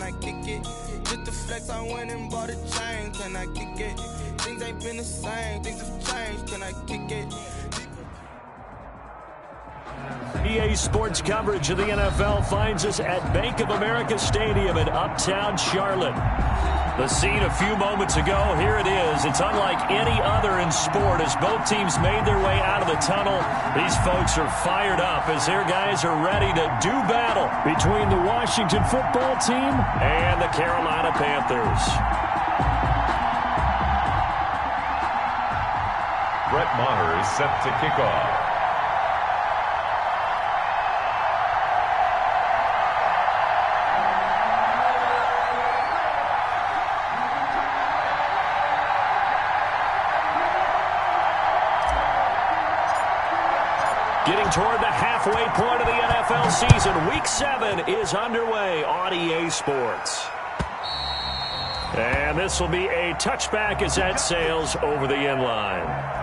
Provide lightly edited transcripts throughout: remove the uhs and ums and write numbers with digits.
I kick it? Just to flex, I went and bought a chain, can I kick it? Things ain't been the same, things have changed, can I kick it? EA Sports coverage of the NFL finds us at Bank of America Stadium in Uptown Charlotte. The scene a few moments ago, here it is. It's unlike any other in sport as both teams made their way out of the tunnel. These folks are fired up as their guys are ready to do battle between the Washington football team and the Carolina Panthers. Brett Maher is set to kick off. Getting toward the halfway point of the NFL season. Week 7 is underway on EA Sports. And this will be a touchback as that sails over the end line.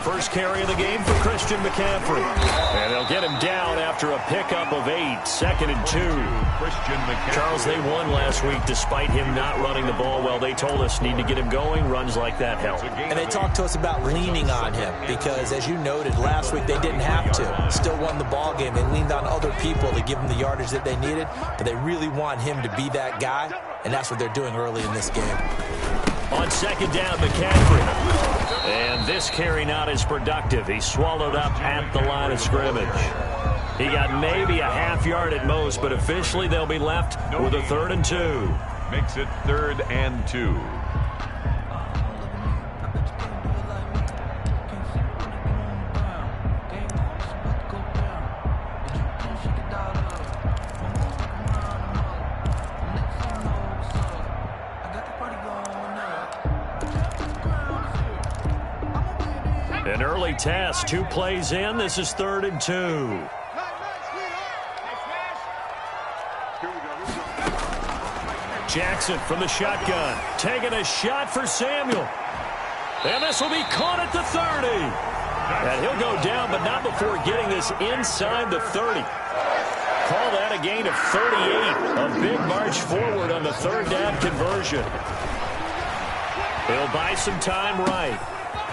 First carry of the game for Christian McCaffrey. And they'll get him down after a pickup of 8, 2nd and 2. Christian McCaffrey. Charles, they won last week despite him not running the ball well. They told us need to get him going. Runs like that help. And they talked to us about leaning on him because, as you noted, last week they didn't have to. Still won the ball game. They leaned on other people to give them the yardage that they needed, but they really want him to be that guy, and that's what they're doing early in this game. On 2nd down, McCaffrey. And this carry not as productive. He's swallowed up at the line of scrimmage. He got maybe a half yard at most, but officially they'll be left with a 3rd and 2. Makes it 3rd and 2. An early test, 2 plays in. This is 3rd and 2. Jackson from the shotgun, taking a shot for Samuel. And this will be caught at the 30. And he'll go down, but not before getting this inside the 30. Call that a gain of 38. A big march forward on the 3rd down conversion. He'll buy some time right.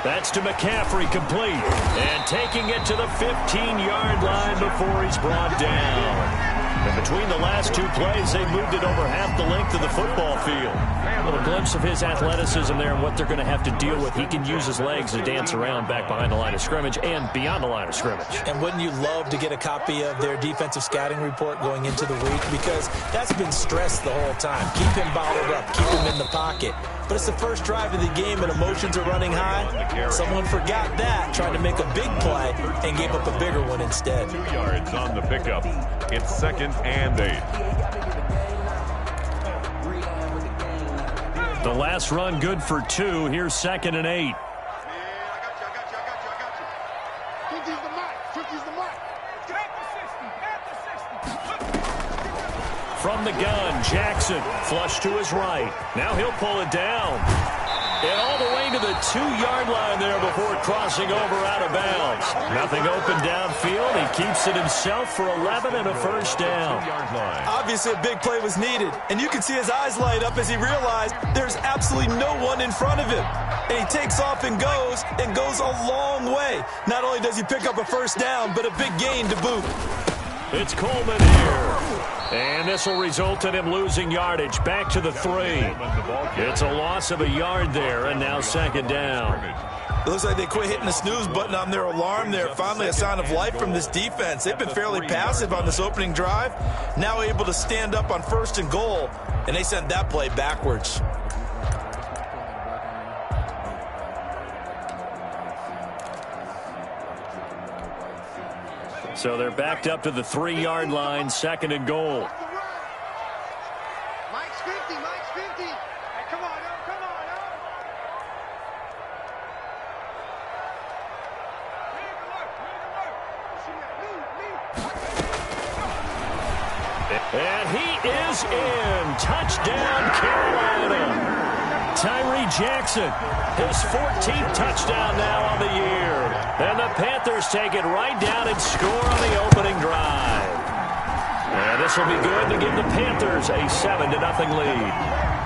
That's to McCaffrey, complete. And taking it to the 15-yard line before he's brought down. And between the last 2 plays, they moved it over half the length of the football field. A little glimpse of his athleticism there and what they're going to have to deal with. He can use his legs to dance around back behind the line of scrimmage and beyond the line of scrimmage. And wouldn't you love to get a copy of their defensive scouting report going into the week? Because that's been stressed the whole time. Keep him bottled up. Keep him in the pocket. But it's the first drive of the game and emotions are running high. Someone forgot that, tried to make a big play, and gave up a bigger one instead. 2 yards on the pickup. It's 2nd and 8. The last run good for 2. Here's 2nd and 8. From the gun, Jackson, flush to his right. Now he'll pull it down. And all the way to the 2-yard line there before crossing over out of bounds. Nothing open downfield. He keeps it himself for 11 and a first down. Obviously, a big play was needed. And you can see his eyes light up as he realized there's absolutely no one in front of him. And he takes off and goes a long way. Not only does he pick up a first down, but a big gain to boot. It's Coleman here. And this will result in him losing yardage back to the 3. It's a loss of a yard there, and now 2nd down. It looks like they quit hitting the snooze button on their alarm there. Finally a sign of life from this defense. They've been fairly passive on this opening drive. Now able to stand up on 1st and goal, and they sent that play backwards. So they're backed up to the 3-yard line, 2nd and goal. Mike's 50, Mike's 50. Hey, come on, oh, come on, oh. And he is in. Touchdown, Carolina. Tyree Jackson, his 14th touchdown now on the year. And the Panthers take it right down and score on the opening drive. And this will be good to give the Panthers a 7-0 lead.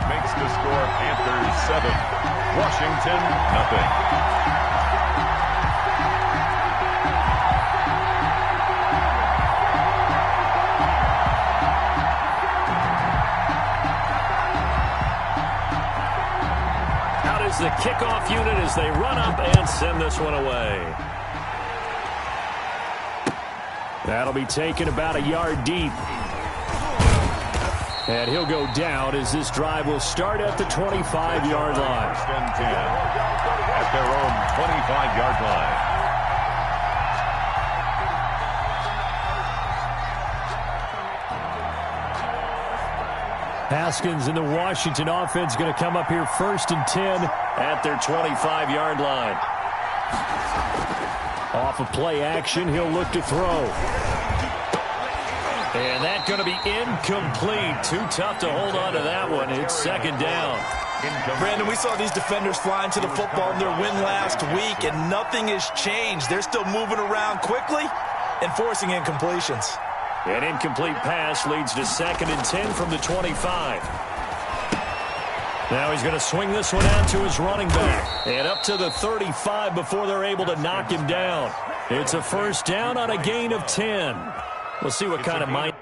Makes the score Panthers 7, Washington 0. The kickoff unit as they run up and send this one away. That'll be taken about a yard deep. And he'll go down as this drive will start at the 25-yard line. First and 10 at their own 25-yard line. Haskins and the Washington offense going to come up here 1st and 10 at their 25-yard line. Off of play action, he'll look to throw. And that's going to be incomplete. Too tough to hold on to that one. It's 2nd down. Brandon, we saw these defenders flying to the football in their win last week, and nothing has changed. They're still moving around quickly and forcing incompletions. An incomplete pass leads to 2nd and 10 from the 25. Now he's going to swing this one out to his running back. And up to the 35 before they're able to knock him down. It's a 1st down on a gain of 10. We'll see what kind of mind.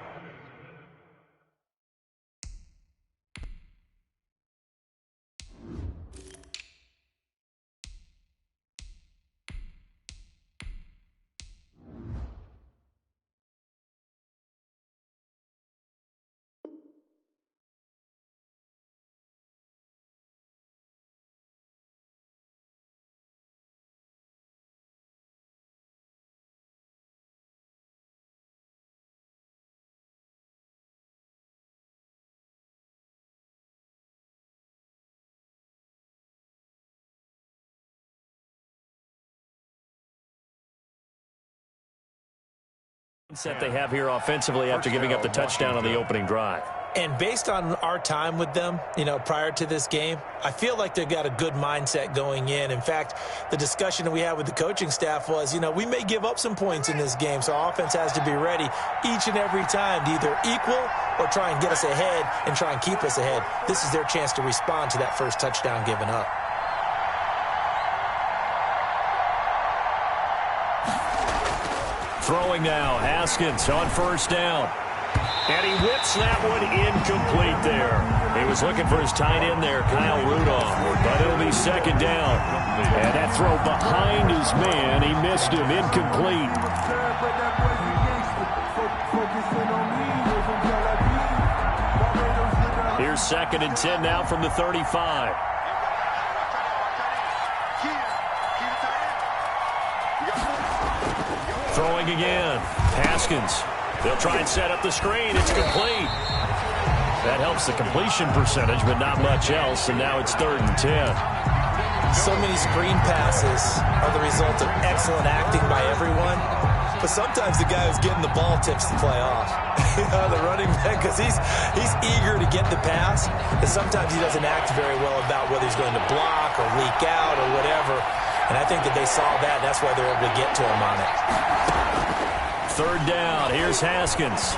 Set they have here offensively after giving up the touchdown on the opening drive. And based on our time with them, prior to this game, I feel like they've got a good mindset going in. In fact, the discussion that we had with the coaching staff was, we may give up some points in this game, so our offense has to be ready each and every time to either equal or try and get us ahead and try and keep us ahead. This is their chance to respond to that first touchdown given up. Throwing now, Haskins on 1st down. And he whips that one incomplete there. He was looking for his tight end there, Kyle Rudolph. But it'll be 2nd down. And that throw behind his man, he missed him, incomplete. Here's 2nd and 10 now from the 35. Throwing again. Haskins. They'll try and set up the screen. It's complete. That helps the completion percentage, but not much else. And now it's 3rd and 10. So many screen passes are the result of excellent acting by everyone. But sometimes the guy who's getting the ball tips the play off. The running back, because he's eager to get the pass. And sometimes he doesn't act very well about whether he's going to block or leak out or whatever. And I think that they saw that, and that's why they're able to get to him on it. 3rd down. Here's Haskins.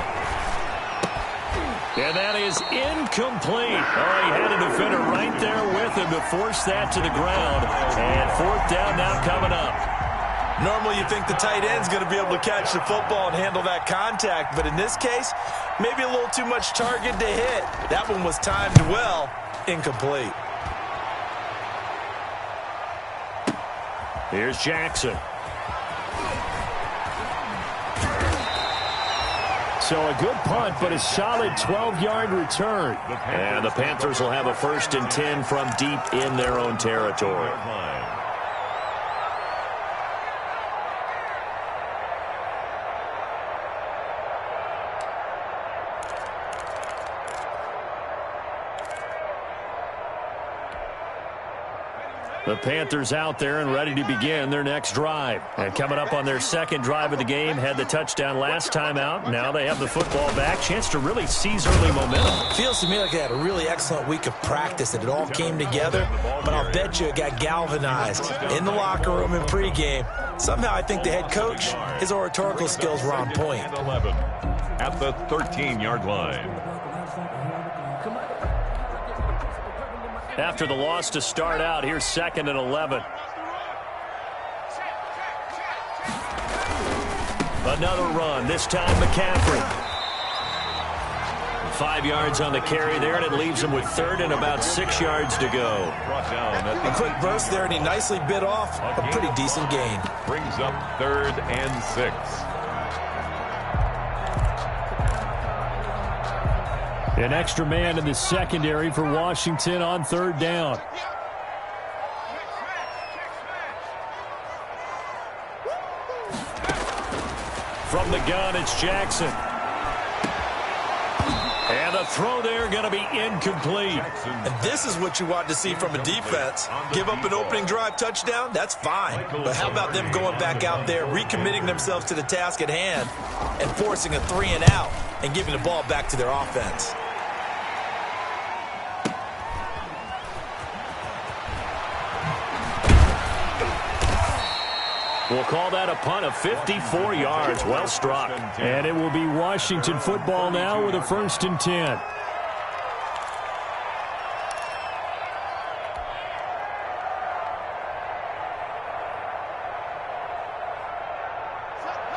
And that is incomplete. Oh, he had a defender right there with him to force that to the ground. And 4th down now coming up. Normally you think the tight end's going to be able to catch the football and handle that contact. But in this case, maybe a little too much target to hit. That one was timed well. Incomplete. Here's Jackson. So a good punt, but a solid 12-yard return. And the Panthers will have a 1st and 10 from deep in their own territory. The Panthers out there and ready to begin their next drive. And coming up on their second drive of the game, had the touchdown last time out. Now they have the football back. Chance to really seize early momentum. Feels to me like they had a really excellent week of practice and it all came together. But I'll bet you it got galvanized in the locker room in pregame. Somehow I think the head coach, his oratorical skills were on point. 11 at the 13-yard line. After the loss to start out, here's 2nd and 11. Another run, this time McCaffrey. 5 yards on the carry there, and it leaves him with 3rd and about 6 yards to go. A quick burst there, and he nicely bit off a pretty decent gain. Brings up 3rd and 6. An extra man in the secondary for Washington on 3rd down. From the gun, it's Jackson. And the throw there going to be incomplete. And this is what you want to see from a defense. Give up an opening drive touchdown, that's fine. But how about them going back out there, recommitting themselves to the task at hand, and forcing a 3 and out and giving the ball back to their offense. We'll call that a punt of 54 yards. Well struck. And it will be Washington football now with a 1st and 10.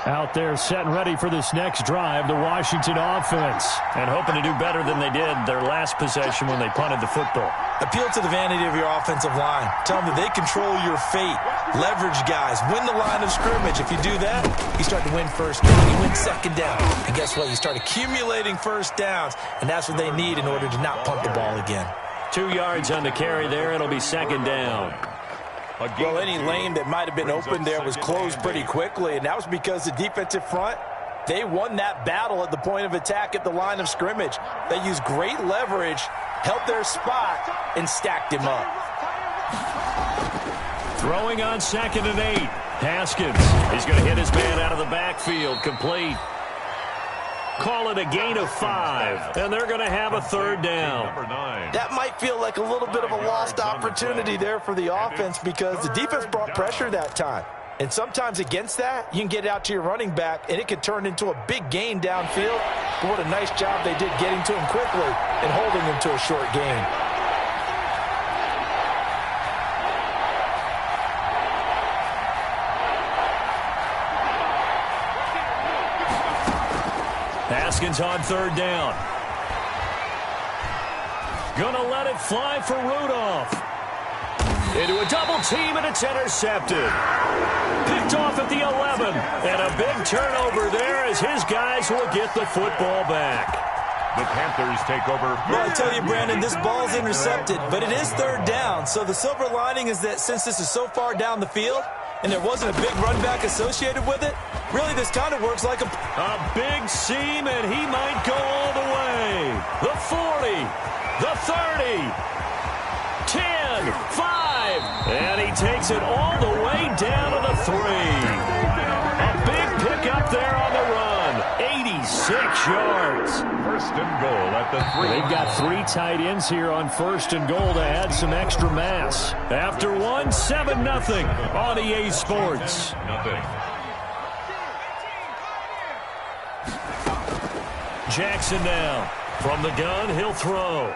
Out there set and ready for this next drive, the Washington offense. And hoping to do better than they did their last possession when they punted the football. Appeal to the vanity of your offensive line. Tell them that they control your fate. Leverage guys. Win the line of scrimmage. If you do that, you start to win 1st down. You win 2nd down. And guess what? You start accumulating 1st downs. And that's what they need in order to not punt the ball again. 2 yards on the carry there. It'll be 2nd down. Well, any lane that might have been open there was closed pretty quickly, and that was because the defensive front, they won that battle at the point of attack at the line of scrimmage. They used great leverage, held their spot, and stacked him up. Throwing on 2nd and 8. Haskins. He's going to hit his man out of the backfield. Complete. Call it a gain of 5, and they're going to have a 3rd down. That might feel like a little bit of a lost opportunity there for the offense because the defense brought pressure that time. And sometimes against that, you can get out to your running back, and it could turn into a big gain downfield. But what a nice job they did getting to him quickly and holding him to a short gain. Haskins on 3rd down. Gonna let it fly for Rudolph. Into a double team, and it's intercepted. Picked off at the 11. And a big turnover there as his guys will get the football back. The Panthers take over. Well, I tell you, Brandon, this ball's intercepted, but it is 3rd down. So the silver lining is that since this is so far down the field, and there wasn't a big run back associated with it, really this kind of works like a big seam, and he might go all the way. The 40, the 30, 10, 5, and he takes it all the way down to the 3. A big pickup there on the run. 86 yards. 1st and goal at the 3. They've got 3 tight ends here on 1st and goal to add some extra mass. After 1, 7-0 on EA Sports. Jackson now. From the gun, he'll throw.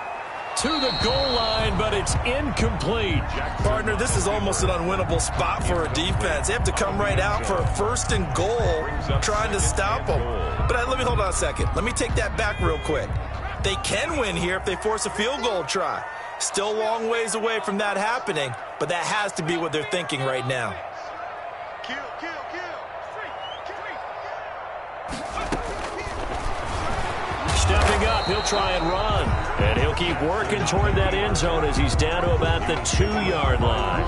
To the goal line, but it's incomplete. Partner, this is almost an unwinnable spot for a defense. They have to come right out for a 1st and goal, trying to stop them. But let me hold on a second. Let me take that back real quick. They can win here if they force a field goal try. Still a long ways away from that happening, but that has to be what they're thinking right now. Stepping up, he'll try and run. And he'll keep working toward that end zone as he's down to about the 2-yard line.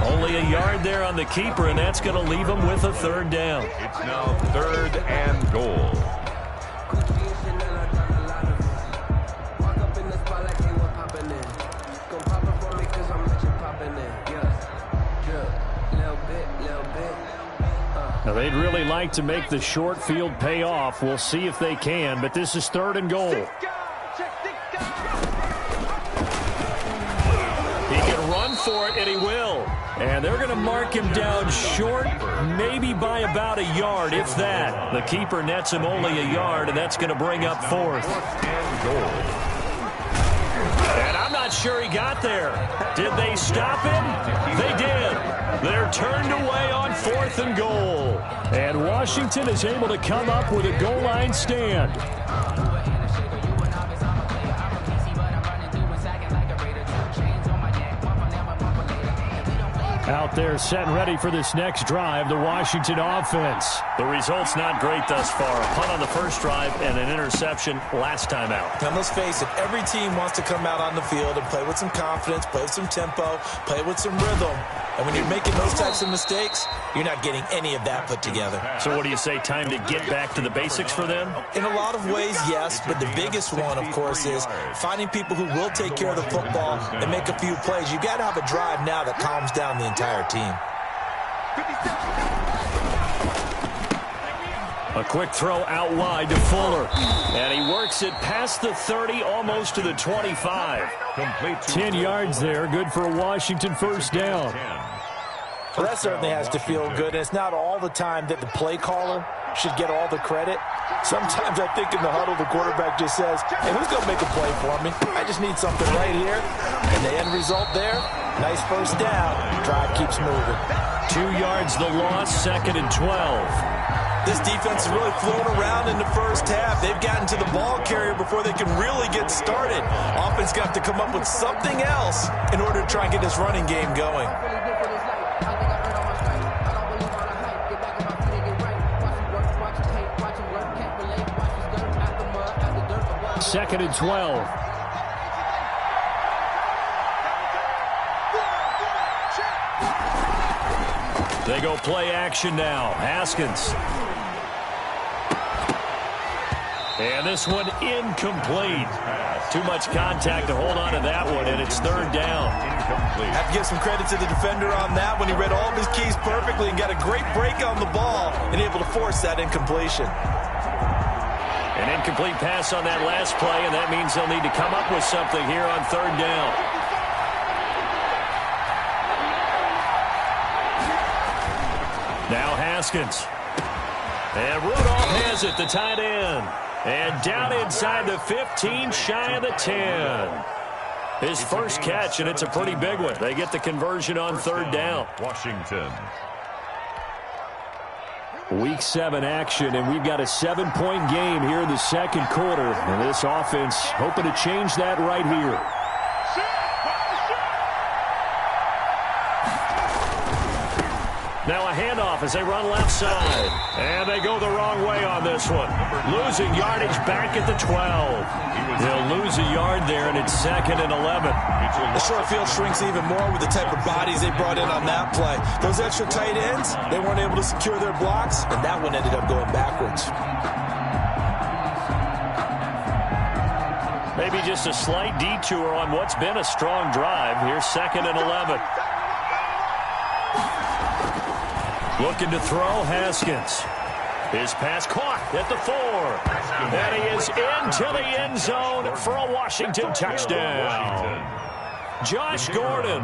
Only a yard there on the keeper, and that's going to leave him with a 3rd down. It's now 3rd and goal. Now, they'd really like to make the short field pay off. We'll see if they can, but this is 3rd and goal. He can run for it, and he will. And they're going to mark him down short, maybe by about a yard, if that. The keeper nets him only a yard, and that's going to bring up 4th. And I'm not sure he got there. Did they stop him? They did. They're turned away on 4th and goal. And Washington is able to come up with a goal line stand. Out there set and ready for this next drive, the Washington offense. The result's not great thus far. A punt on the first drive and an interception last time out. And let's face it, every team wants to come out on the field and play with some confidence, play with some tempo, play with some rhythm. And when you're making those types of mistakes, you're not getting any of that put together. So what do you say, time to get back to the basics for them? In a lot of ways, yes, but the biggest one, of course, is finding people who will take care of the football and make a few plays. You've got to have a drive now that calms down the entire team. A quick throw out wide to Fuller. And he works it past the 30, almost to the 25. 10 yards there, good for a Washington first down. Well, that certainly has to feel good. And it's not all the time that the play caller should get all the credit. Sometimes I think in the huddle, the quarterback just says, hey, who's going to make a play for me? I just need something right here. And the end result there, nice first down. Drive keeps moving. 2 yards the loss, 2nd and 12. This defense is really flown around in the first half. They've gotten to the ball carrier before they can really get started. Offense got to come up with something else in order to try and get this running game going. Second and 12. They go play action now. Haskins. And this one incomplete. Too much contact to hold on to that one, and it's 3rd down. Have to give some credit to the defender on that one. He read all of his keys perfectly and got a great break on the ball and able to force that incompletion. An incomplete pass on that last play, and that means they'll need to come up with something here on 3rd down. Now Haskins. And Rudolph has it, the tight end. And down inside the 15, shy of the 10. His first catch, and it's a pretty big one. They get the conversion on 3rd down. Washington. Week 7 action, and we've got a 7-point game here in the second quarter. And this offense hoping to change that right here. Now a handoff as they run left side. And they go the wrong way on this one. Losing yardage back at the 12. They'll lose a yard there, and it's 2nd and 11. The short field shrinks even more with the type of bodies they brought in on that play. Those extra tight ends, they weren't able to secure their blocks, and that one ended up going backwards. Maybe just a slight detour on what's been a strong drive. Here's 2nd and 11. Looking to throw, Haskins. His pass caught at the 4. And he is into the end zone for a Washington touchdown. Josh Gordon,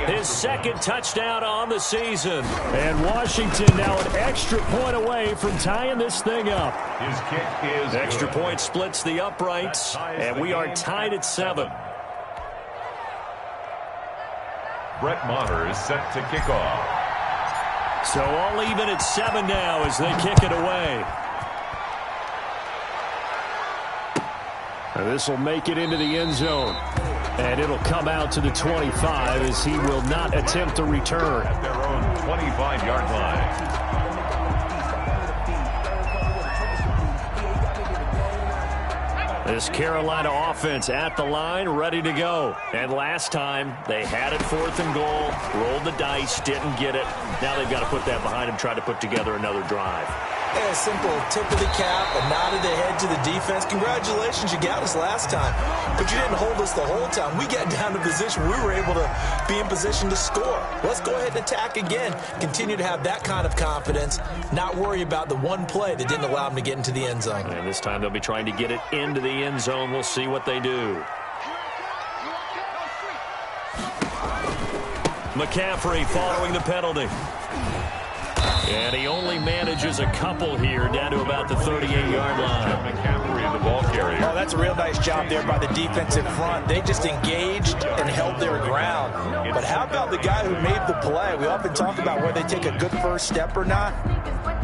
his 2nd touchdown on the season. And Washington now an extra point away from tying this thing up. His kick is extra point splits the uprights, and we are tied at 7. Brett Maher is set to kick off. So all even at 7 now as they kick it away. This will make it into the end zone. And it'll come out to the 25 as he will not attempt to return. At their own 25-yard line. This Carolina offense at the line, ready to go. And last time, they had it 4th and goal, rolled the dice, didn't get it. Now they've got to put that behind them, try to put together another drive. A simple tip of the cap, a nod of the head to the defense. Congratulations, you got us last time, but you didn't hold us the whole time. We got down to position we were able to be in position to score. Let's go ahead and attack again. Continue to have that kind of confidence, not worry about the one play that didn't allow them to get into the end zone. And this time they'll be trying to get it into the end zone. We'll see what they do. McCaffrey following the penalty. And he only manages a couple here, down to about the 38-yard line. McCaffrey in the ball carrier. Oh, that's a real nice job there by the defensive front. They just engaged and held their ground. But how about the guy who made the play? We often talk about whether they take a good first step or not.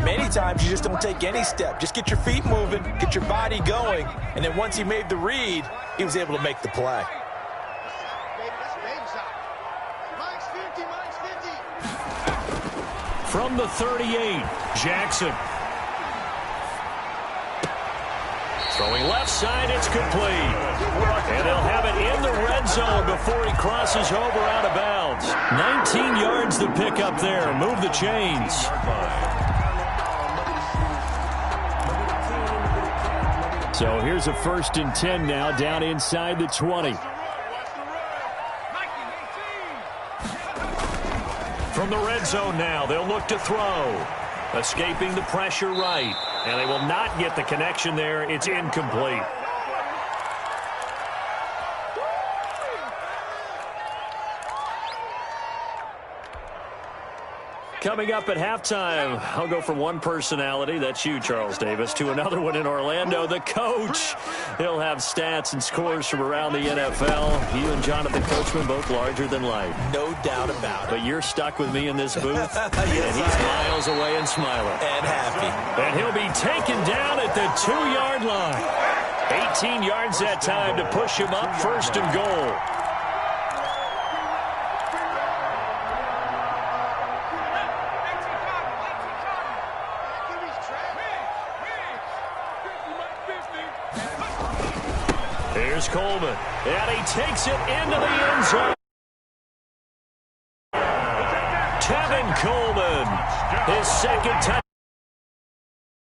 Many times you just don't take any step. Just get your feet moving, get your body going, and then once he made the read, he was able to make the play. From the 38, Jackson. Throwing left side, it's complete. And they'll have it in the red zone before he crosses over out of bounds. 19 yards to pick up there. Move the chains. So here's a 1st and 10 now, down inside the 20. From the red zone now, they'll look to throw. Escaping the pressure right. And they will not get the connection there. It's incomplete. Coming up at halftime, I'll go from one personality, that's you, Charles Davis, to another one in Orlando, the coach. He'll have stats and scores from around the NFL. You and Jonathan Coachman, both larger than life. No doubt about it. But you're stuck with me in this booth, and he's miles away and smiling. And happy. And he'll be taken down at the 2-yard line. 18 yards that time to push him up, 1st and goal. Here's Coleman, and he takes it into the end zone. Tevin Coleman, his 2nd touchdown.